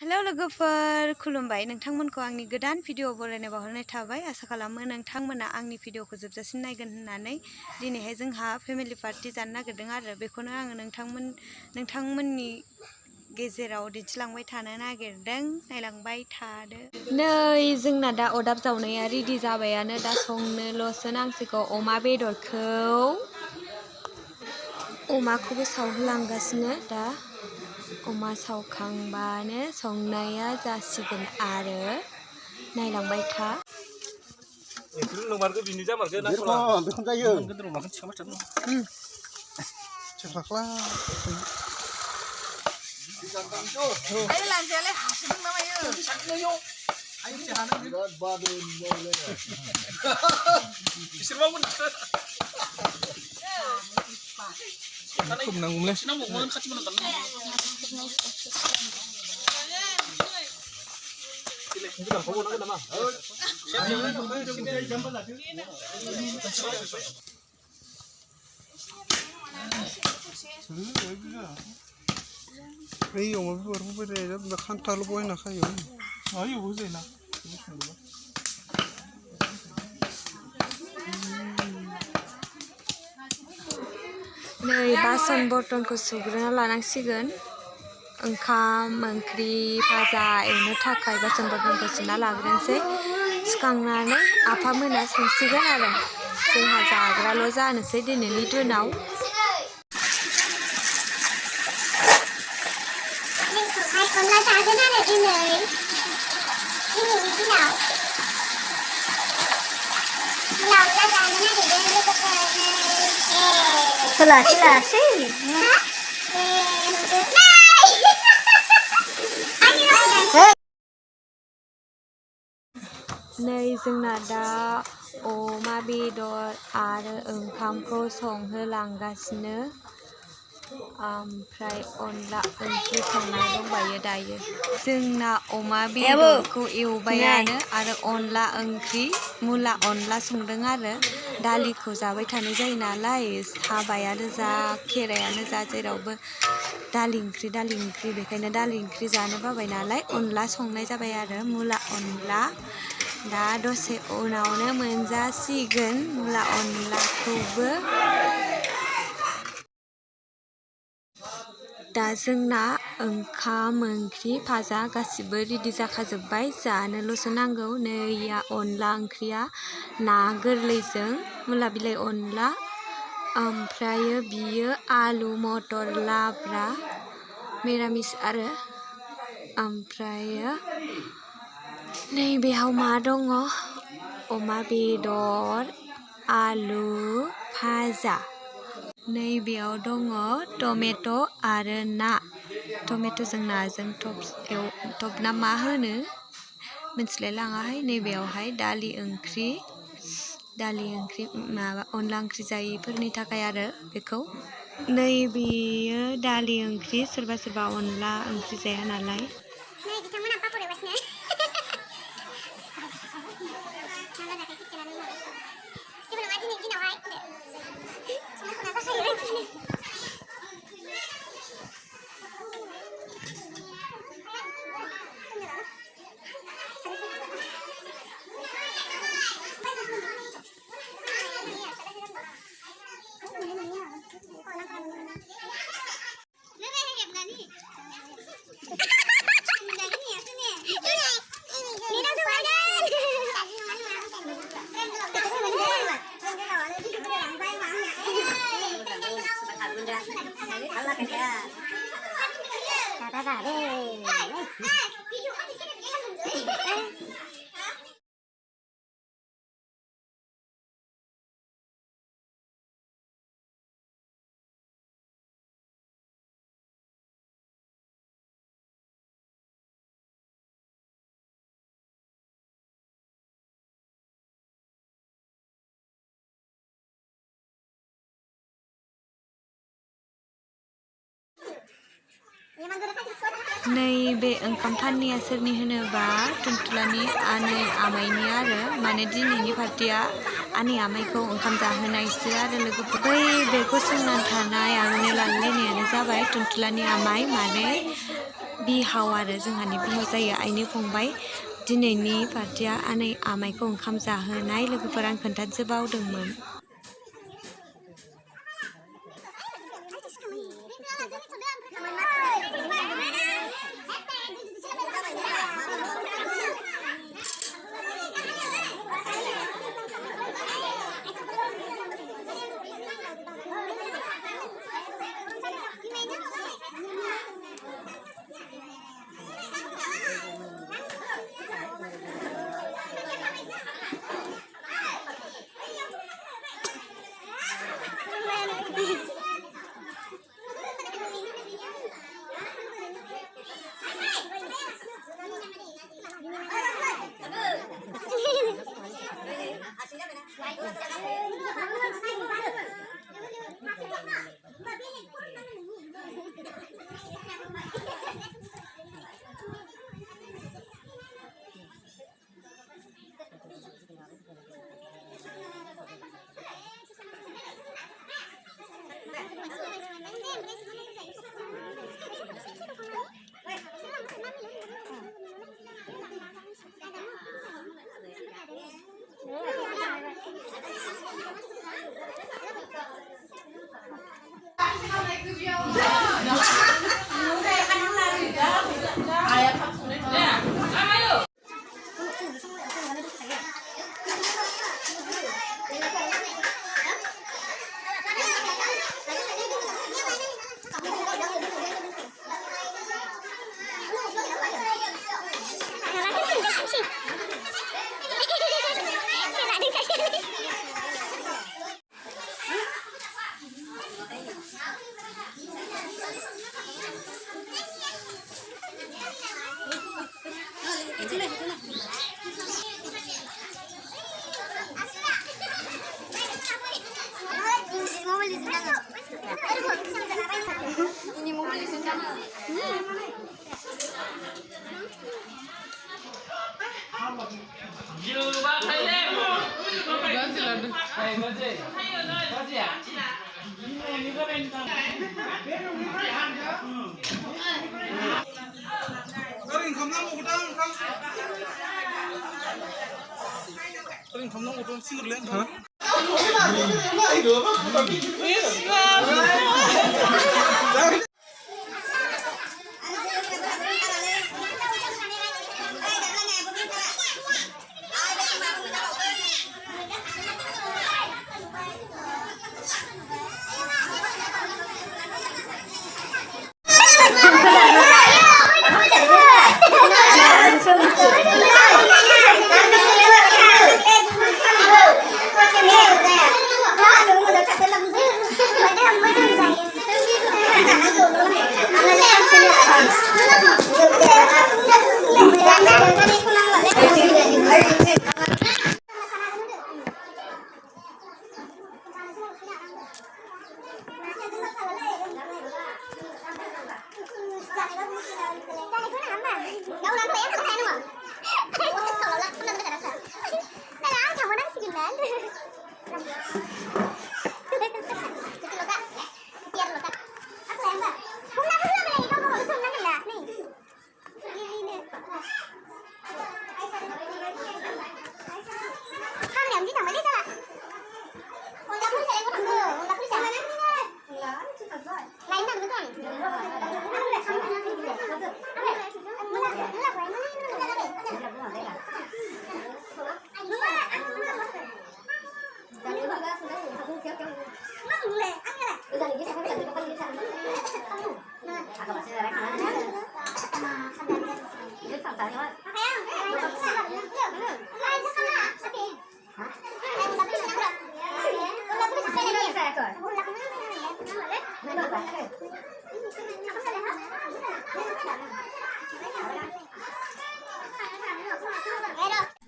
Hello लोगोफोर खुलुमबाय नोंथांमोनखौ आंनि गोदान भिडिअ बरायनाय बावहरनाय थाबाय आसा खालामो नोंथांमोना आंनि भिडिअखौ जोबजासिम नायगोन होननानै दिनैहाय जोंहा फेमिलि पार्टी जानो नागिरदों आरो बेखौनो आङो नोंथांमोननि गेजेराव दिन्थिलांबाय थानो नागिरदों नायलांबाय थादो। नै जोंना दा अरदाब जावनाया रेडि जाबायानो दा संनोल'सो नांसिगौ अमाखौबो सावहोलांगासिनो दा अमा सावखांबानो संनाया जासिगोन आरो नायलांबाय था। नै बासन बर्तनखौ सुग्रोना लानांसिगोन ओंखाम ओंख्रि भाजा एवनो थाखाय बासन बर्तनखौ सुना लाग्रोनोसै सुखांनानै आफामोना संसिगोन आरो जोंहा जाग्राल' जानोसै दिनैनि दिनाव। नै जोंना दा अमा बेदर आरो ओंखामखौ संहोलांगासिनो ओमफ्राय अनला ओंख्रि संनाय दंबायो दायो। जोंना अमा बेदरखौ एवबायानो आरो अनला ओंख्रि मुला अनला संदों आरो दालिखौ जाबाय थानाय जायो नालाय हाबायानो जा खेरायानो जा जेरावबो दालि ओंख्रि बेखायनो दालि ओंख्रि जानो बाबाय नालाय अनला संनाय जाबाय आरो मुला अनला। दा दसे उनावनो मोनजासिगोन मुला अनलाखौबो। दा जोंना ओंखाम ओंख्रि भाजा गासिबो रेडि जाखाजोब्बाय जानोल'सो नांगौ। नैया अनला ओंख्रिया ना गोरलैजों मुला बिलाइ अनला ओमफ्रायो बियो आलु मटर लाब्रा मिरामिस आरो ओमफ्रायो नैबेयाव मा दङ अमा बेदर आलु भाजा नैबेयाव दङ टमेट' आरो ना टमेट'जों नाजों टप ना मा होनो मिथिलाय लाङाहाय। नैबेयावहाय दालि ओंख्रि माबा अनला ओंख्रि जायैफोरनि थाखाय आरो बेखौ नैबेयो दालि ओंख्रि सोरबा सोरबा अनला ओंख्रि जाया नालाय। नैबे ओंखाम फाननाया सोरनि होनोबा टुनटुलानि आनै आमाइनि आरो माने दिनैनि पार्टिया आनै आमाइखौ ओंखाम जाहोनायसो आरो लोगोफोर। बै बेखौ सोंनानै थानाय आर'नाइ लालायनायानो जाबाय टुनटुलानि आमाइ माने बिहाव आरो जोंहानि बिहाव जायो आइनि फंबाय दिनैनि पार्टिया आमाइखौ ओंखाम जाहोनाय लोगोफोर आं खोन्थानोसो बावदोंमोन।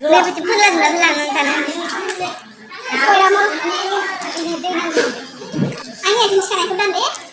Lepas itu pulang tanah. Kalau mau ini dengan. Hanya di sana itu dan deh.